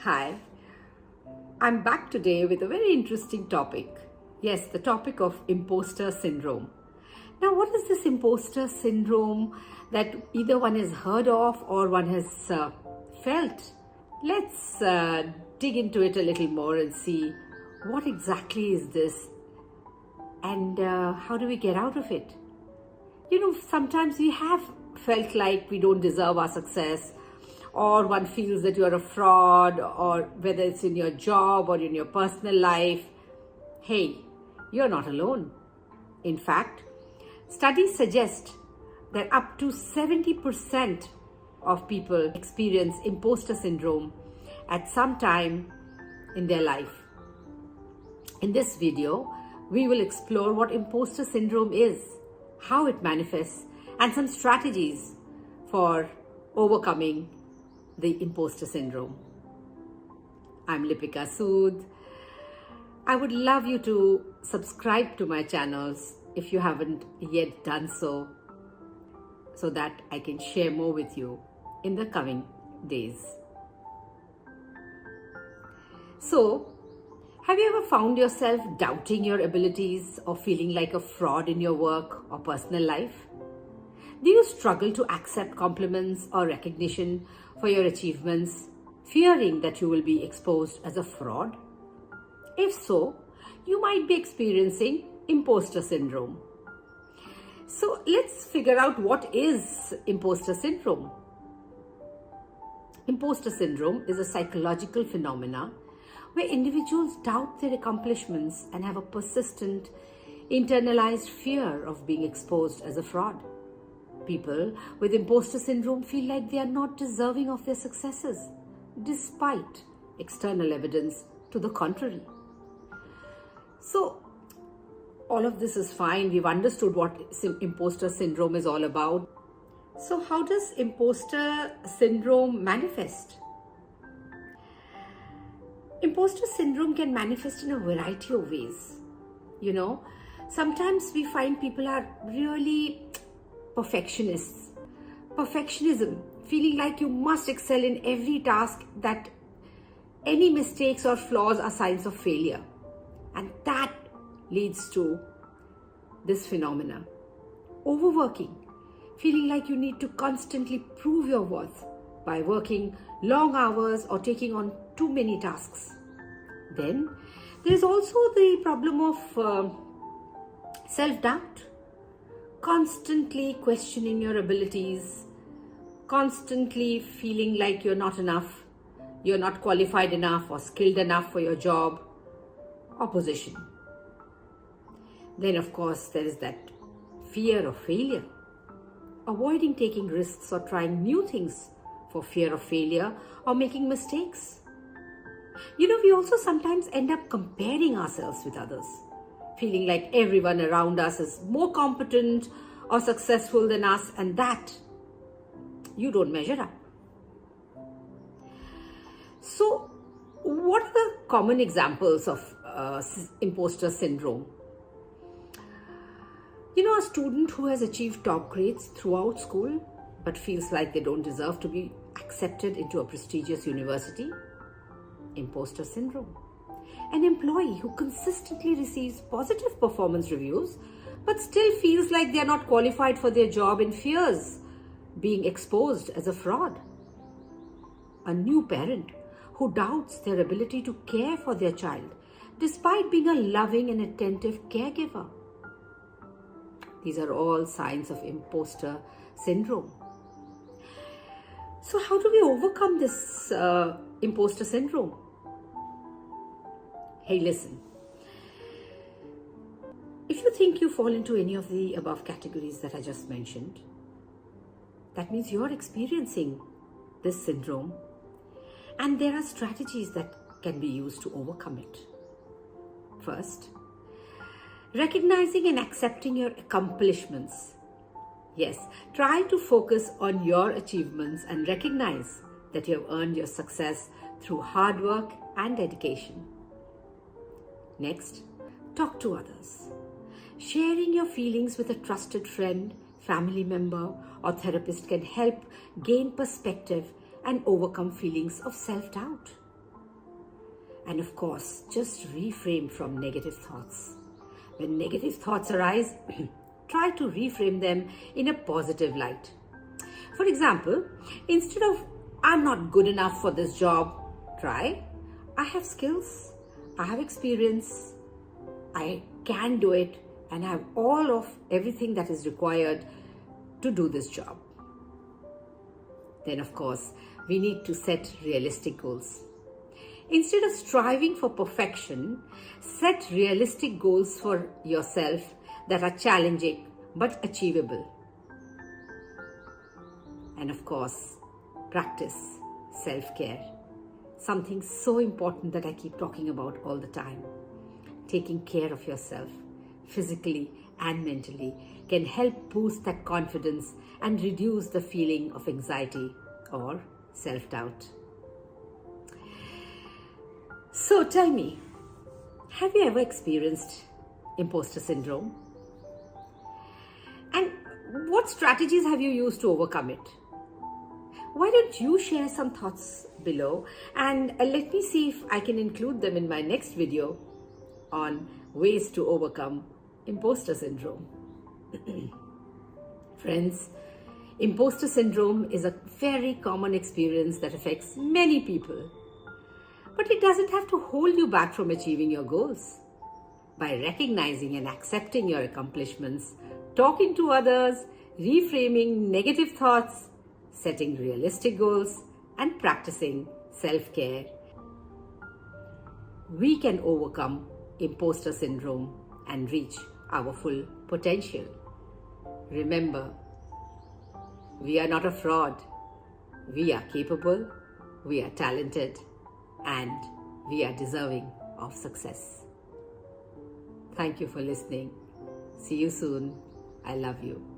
Hi, I'm back today with a very interesting topic. Yes, the topic of imposter syndrome. Now, what is this imposter syndrome that either one has heard of or one has felt? Let's dig into it a little more and see what exactly is this and how do we get out of it? Sometimes we have felt like we don't deserve our success, or one feels that you're a fraud, or whether it's in your job or in your personal life. Hey, you're not alone. In fact, studies suggest that up to 70% of people experience imposter syndrome at some time in their life. In this video, we will explore what imposter syndrome is, how it manifests, and some strategies for overcoming the imposter syndrome. I'm Lipika Sud. I would love you to subscribe to my channels if you haven't yet done so that I can share more with you in the coming days. So, have you ever found yourself doubting your abilities or feeling like a fraud in your work or personal life? Do you struggle to accept compliments or recognition for your achievements, fearing that you will be exposed as a fraud? If so, you might be experiencing imposter syndrome. So let's figure out what is imposter syndrome. Imposter syndrome is a psychological phenomenon where individuals doubt their accomplishments and have a persistent, internalized fear of being exposed as a fraud. People with imposter syndrome feel like they are not deserving of their successes, despite external evidence to the contrary. So, all of this is fine. We've understood what imposter syndrome is all about. So, how does imposter syndrome manifest? Imposter syndrome can manifest in a variety of ways. Sometimes we find people are really perfectionists. Perfectionism, feeling like you must excel in every task, that any mistakes or flaws are signs of failure. And that leads to this phenomena. Overworking, feeling like you need to constantly prove your worth by working long hours or taking on too many tasks. Then there is also the problem of self-doubt. Constantly questioning your abilities, constantly feeling like you're not enough, you're not qualified enough or skilled enough for your job or position. Then, of course, there is that fear of failure, avoiding taking risks or trying new things for fear of failure or making mistakes. We also sometimes end up comparing ourselves with others, feeling like everyone around us is more competent or successful than us, and that you don't measure up. So, what are the common examples of imposter syndrome? A student who has achieved top grades throughout school but feels like they don't deserve to be accepted into a prestigious university. Imposter syndrome. An employee who consistently receives positive performance reviews but still feels like they are not qualified for their job and fears being exposed as a fraud. A new parent who doubts their ability to care for their child despite being a loving and attentive caregiver. These are all signs of imposter syndrome. So how do we overcome this imposter syndrome? Hey, listen. If you think you fall into any of the above categories that I just mentioned, that means you're experiencing this syndrome, and there are strategies that can be used to overcome it. First, recognizing and accepting your accomplishments. Yes, try to focus on your achievements and recognize that you have earned your success through hard work and dedication. Next, talk to others. Sharing your feelings with a trusted friend, family member, or therapist can help gain perspective and overcome feelings of self-doubt. And of course, just reframe from negative thoughts. When negative thoughts arise, try to reframe them in a positive light. For example, instead of "I'm not good enough for this job," try "I have skills, I have experience, I can do it, and I have all of everything that is required to do this job." Then, of course, we need to set realistic goals. Instead of striving for perfection, set realistic goals for yourself that are challenging but achievable. And of course, practice self-care. Something so important that I keep talking about all the time. Taking care of yourself, physically and mentally, can help boost that confidence and reduce the feeling of anxiety or self-doubt. So tell me, have you ever experienced imposter syndrome? And what strategies have you used to overcome it? Why don't you share some thoughts below, and let me see if I can include them in my next video on ways to overcome imposter syndrome. Friends, imposter syndrome is a very common experience that affects many people. But it doesn't have to hold you back from achieving your goals. By recognizing and accepting your accomplishments, talking to others, reframing negative thoughts, setting realistic goals, and practicing self-care, we can overcome imposter syndrome and reach our full potential. Remember, we are not a fraud. We are capable, we are talented, and we are deserving of success. Thank you for listening. See you soon. I love you.